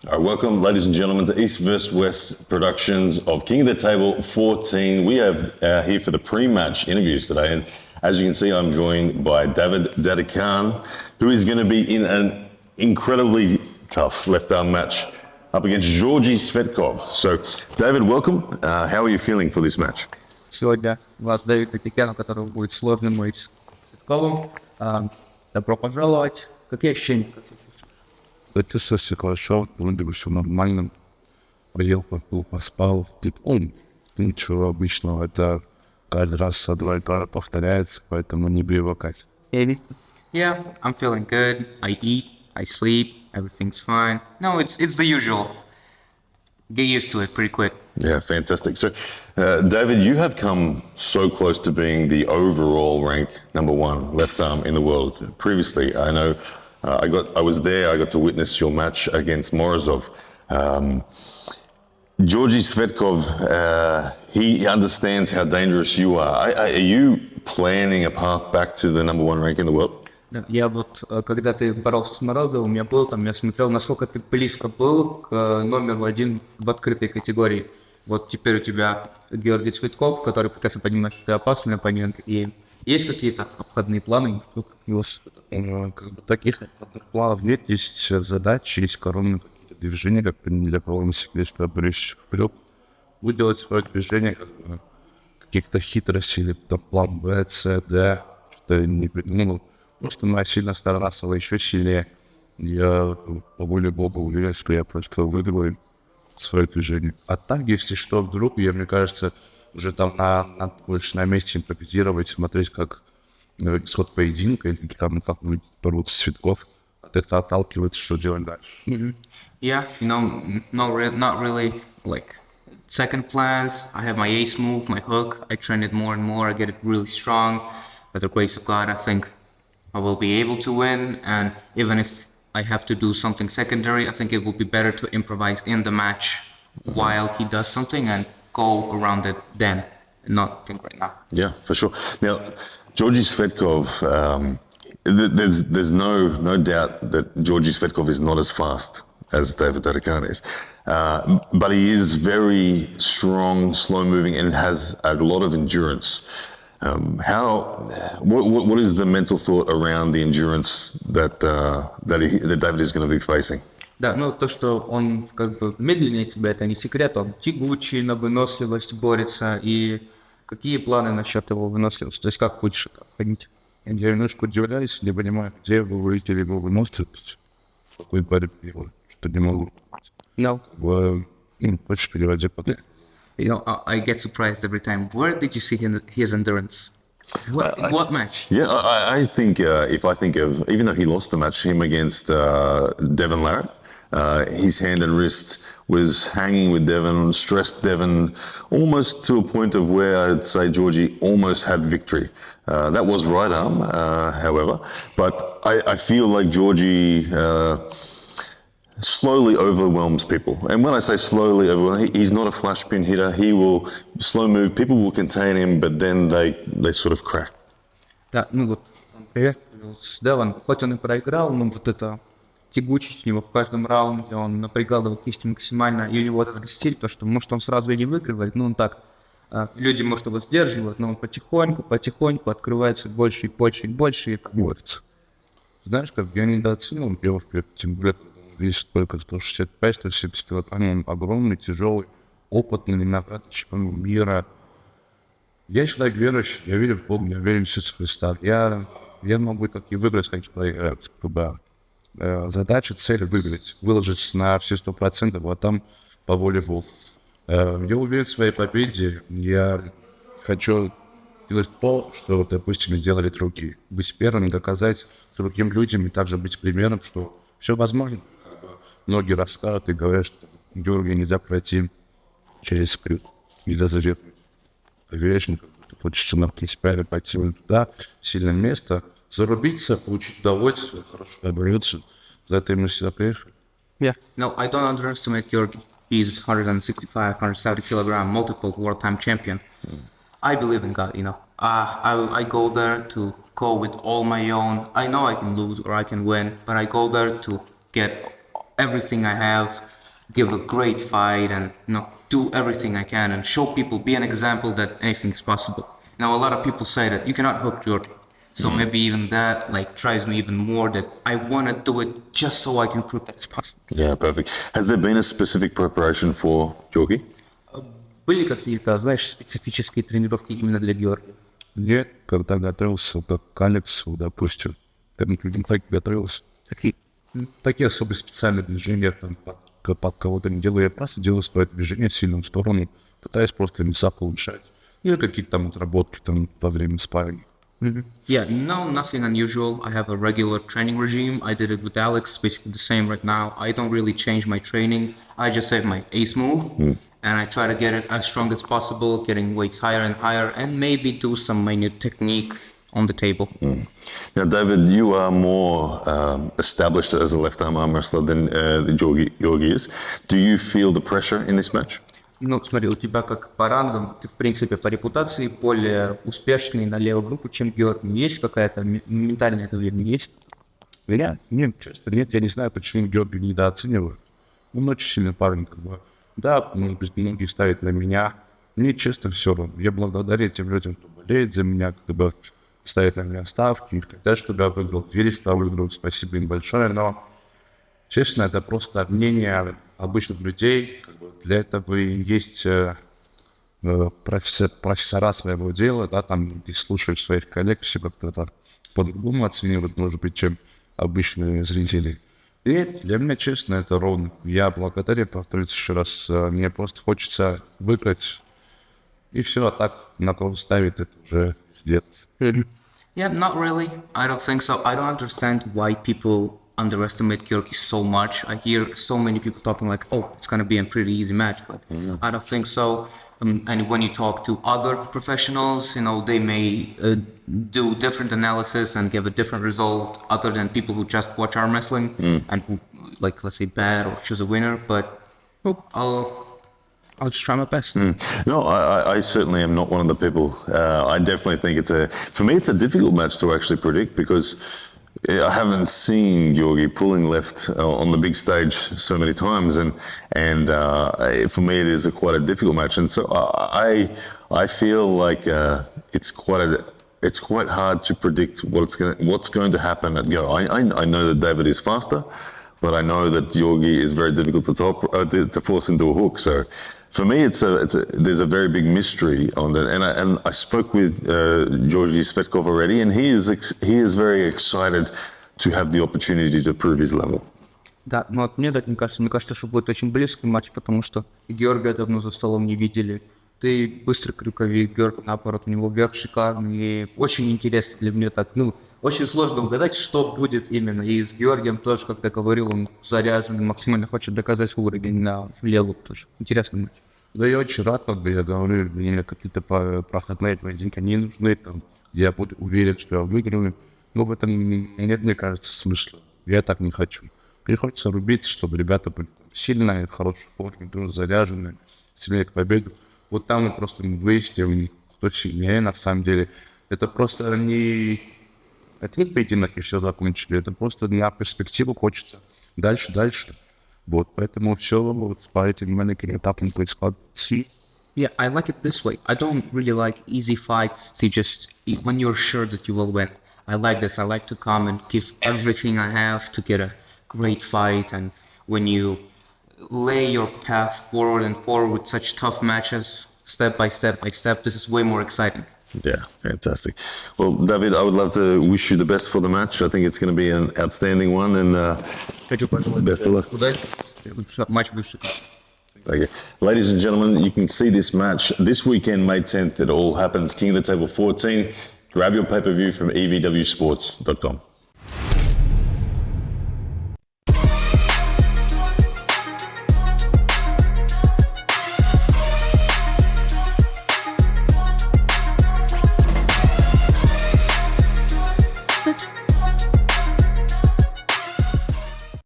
All right, welcome, ladies and gentlemen, to East vs West productions of King of the Table 14. We have here for the pre-match interviews today, and as you can see, I'm joined by Dadikyan, who is going to be in an incredibly tough left-arm match up against Georgy Svetkov. So, David, welcome. How are you feeling for this match? Сегодня вас Дэвид Dadikyan, у которого будет сложный матч с Светковым. Добро пожаловать. Какие ощущения? Да чувствую себя хорошо, вроде бы все нормально. Поел, попил, поспал. Ничего обычного, это каждый раз одно и то же повторяется, поэтому не привыкать. Yeah, I'm feeling good. I eat, I sleep, everything's fine. No, it's the usual. Get used to it pretty quick. Yeah, fantastic. So, David, you have come so close to being the overall rank #1 left arm in the world. Previously, I know I was there. I got to witness your match against Morozov. Georgy Svetkov, he understands how dangerous you are. Are you planning a path back to the #1 rank in the world? Да, я вот, когда ты боролся с Морозовым, я был там, я смотрел, насколько ты близко был к номеру 1 в открытой категории. Вот теперь у тебя Георгий Цветков, который прекрасно понимает, что ты опасный оппонент. И есть какие-то обходные планы? Таких планов нет, есть задачи, есть коронные какие-то движения, как для кого на секрет, что брешь вперед, выделать свое движение, каких-то хитростей, или там план Б, С, Д, что-то не придумал. Просто моя сильная сторона стала еще сильнее. Я по воле Бога уверен, что я просто выиграю свое движение. А так, если что, вдруг, мне кажется, уже там надо больше на месте импровизировать, смотреть, как исход поединка, или там как будет бороться Цветков, от этого отталкиваться, что делать дальше. Yeah, not really like second plans. I have my ace move, my hook. I train it more and more. I get it really strong. By the grace of God, I think I will be able to win. And even if I have to do something secondary, I think it will be better to improvise in the match while he does something and go around it then, and not think right now. Yeah, for sure. Now, Georgy Svetkov, there's no doubt that Georgy Svetkov is not as fast as David Dadikyan is. But he is very strong, slow-moving, and has a lot of endurance. What is the mental thought around the endurance that David is going to be facing? Да, ну то, что он как бы медленнее тебя, это не секрет, он тягучий, на выносливость борется. И какие планы насчет его выносливости? То есть как хочешь ходить? Я немножко удивляюсь, не понимаю, где вы выйдете, либо выносливость, в какой борьбе, что не могу. No. Хочешь переводи потом? You know, I get surprised every time. Where did you see his endurance? What match? Yeah, I think if I think of, even though he lost the match, him against Devin Larratt, his hand and wrist was hanging with Devin, stressed Devin almost to a point of where I'd say Georgie almost had victory. That was right arm, however, but I feel like Georgie slowly overwhelms people. And when I say slowly overwhelm, he's not a flash pin hitter. He will slow move. People will contain him, but then they sort of crack. Да, ну вот, с Девон, хоть он и проиграл, но вот эта тягучесть у него в каждом раунде, он напрягал его кисти максимально, и у него этот стиль, то что, может, он сразу и не выигрывает, но он так, люди, может, его сдерживают, но он потихоньку открывается больше и больше и больше, и так борется. Знаешь, как я недооценил девушку, тем более, весит только 165-170 килограмм, он огромный, тяжелый, опытный, многократный чемпион мира. Я человек верующий, я верю в Бога, я верю в Иисуса Христа. Я могу как и выиграть, как и проиграть. Задача, цель выиграть, выложить на все 100%, а там по воле Бога. Я уверен в своей победе. Я хочу делать то, что, допустим, делали другие. Быть первым, доказать другим людям и также быть примером, что все возможно. Многие рассказывают и говорят, что Георгия нельзя пройти через крюк, нельзя заветнуть. Веришь, хочется нам принципиально пойти туда, сильное место, зарубиться, получить удовольствие, хорошо добраться. За это мы всегда приехали. Yeah. No, I don't underestimate Georgi. He's 165, 170 kilogram, multiple world time champion. I believe in God, you know. I go there to go with all my own. I know I can lose or I can win, but I go there to get everything I have give a great fight and do everything I can and show people, be an example that anything is possible. Now a lot of people say that you cannot hook Jordan. So maybe even that like drives me even more that I want to do it just so I can prove that it's possible. Yeah, perfect. Has there been a specific preparation for Georgi? Были какие-то, знаешь, специфические тренировки именно для Георгия? Нет, когда готовился как к Алексу, допустим, там так готовился. Такие особо специальные движения там, под кого-то не делаю. Я просто делаю свое движение сильно в сторону, пытаюсь просто веса улучшать. Или какие-то там отработки там во время спарринга. Yeah, no, nothing unusual. I have a regular training regime. I did it with Alex, basically the same right now. I don't really change my training. I just have my ace move, and I try to get it as strong as possible, getting weights higher and higher, and maybe do some minute technique on the table. Now, David, you are more established as a left arm arm wrestler than Georgi is. Do you feel the pressure in this match? Ну, смотри, у тебя как по рангам, ты, в принципе, по репутации более успешный на левую группу, чем Георгий. Есть какая-то ментальная давление? Есть? Нет, честно, нет, я не знаю, почему Георгий недооценивают. Он очень сильный парень, как бы. Да, может быть, многие ставят на меня. Мне, честно, все равно. Я благодарен тем людям, кто болеет за меня, как бы ставят на меня ставки, хотят, чтобы я выиграл, верят, что я выиграл, спасибо им большое, но, честно, это просто мнение обычных людей, как бы для этого и есть профессора своего дела, да, там, ты слушаешь своих коллег, все как-то так по-другому оценивают, может быть, чем обычные зрители. И для меня, честно, это ровно. Я благодарен, повторюсь еще раз, мне просто хочется выиграть, и все, а так на кого ставить, это уже где-то. Yeah, not really. I don't think so. I don't understand why people underestimate Georgi so much. I hear so many people talking like, oh, it's going to be a pretty easy match, but I don't think so. And when you talk to other professionals, they may do different analysis and give a different result other than people who just watch arm wrestling and who, like, let's say, bet or choose a winner. But I'll just try my best. No, I certainly am not one of the people. I definitely think for me, it's a difficult match to actually predict because I haven't seen Georgi pulling left on the big stage so many times, and for me, it is quite a difficult match. And so I feel like it's quite hard to predict what's going to happen at Go. I know that David is faster, but I know that Georgi is very difficult to force into a hook. So for me, there's a very big mystery on that. And I spoke with Georgi Svetkov already, and he is very excited to have the opportunity to prove his level. Да, но от мне так не кажется. Мне кажется, что будет очень близкий матч, потому что Георгия давно за столом не видели. Ты быстрый крюковик, Георг, наоборот, у него верх шикарный. И очень интересно для меня так, очень сложно угадать, что будет именно. И с Георгием тоже, как ты говорил, он заряжен, максимально хочет доказать свой уровень на левую тоже. Интересный матч. Да, я очень рад, как бы я говорю, мне какие-то проходные поединки не нужны, там, где я буду уверен, что я выиграю. Но в этом нет, мне кажется, смысла. Я так не хочу. Приходится рубить, чтобы ребята были сильные, в хорошей форме, тоже заряженные, сильнее к победу. Вот там мы просто выясним, кто сильнее на самом деле. Это просто не... Это не поединок, и все закончили. Это просто на перспективу хочется дальше. Вот, поэтому все вот по этим маленьким этапам происходит. Yeah, I like it this way. I don't really like easy fights. See, just when you're sure that you will win. I like this. I like to come and give everything I have to get a great fight. And when you lay your path forward and forward with such tough matches, step by step, this is way more exciting. Yeah, fantastic. Well, David, I would love to wish you the best for the match. I think it's going to be an outstanding one, and best of luck. Матч будет шикарный. Thank you. Ladies and gentlemen, you can see this match this weekend, May 10th. It all happens, King of the Table 14. Grab your pay-per-view from eastvswest.com.